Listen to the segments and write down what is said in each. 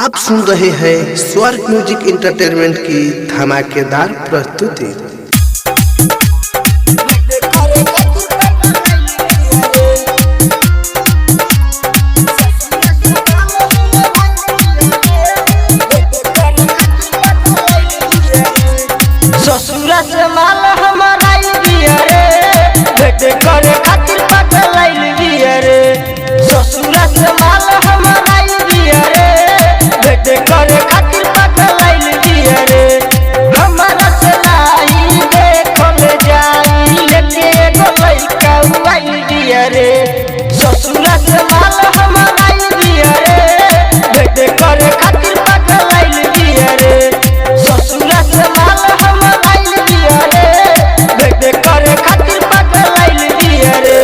आप सुन रहे हैं स्वर्ग म्यूजिक एंटरटेनमेंट की धमाकेदार प्रस्तुति। ससुरा से माल हमारा दिया रे, भेंट करे खातिर पटल दिया रे। ससुरा से माल हमारा दिया रे, भेंट करे खातिर पटल दिया रे। हमारा से लाई देखल जाई लेके एगो लइका उइल दिया रे। ससुरा से माल हमारा दिया रे, भेंट करे खातिर पटल दिया रे। ससुरा से माल हमारा दिया रे, भेंट करे खातिर पटल दिया रे।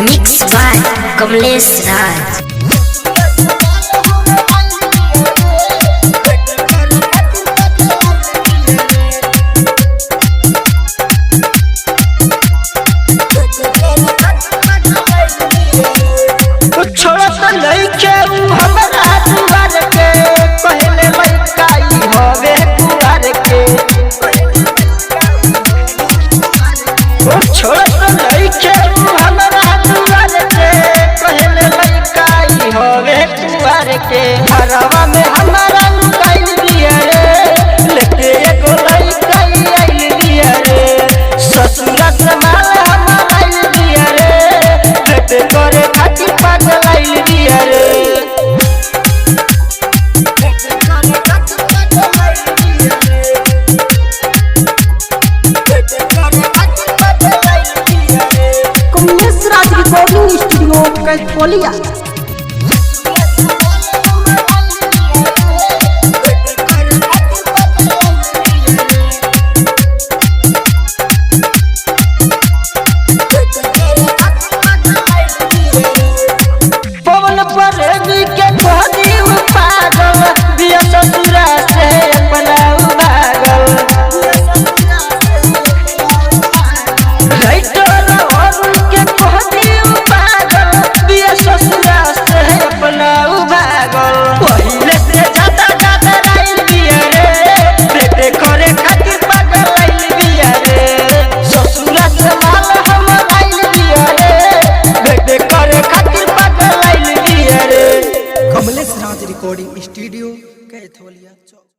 Mixed by Kamlesh Raj. छोड़ा तो लइके उ हमरा दुआर के, पहले लइका ई हवे कुआर के। छोड़ा तो लइके उ हमरा दुआर के, पहले लइका ई हवे कुआर के। घरवा में हमारा लुकाइल दिया रे, लेके एगो लइका ई आइल दिया रे। ससुरा से माल हमारा दिया रे, भेंट करे खातिर पागल आइल दिया रे। कमलेश राज रिकॉर्डिंग स्टूडियो कैथोलिया।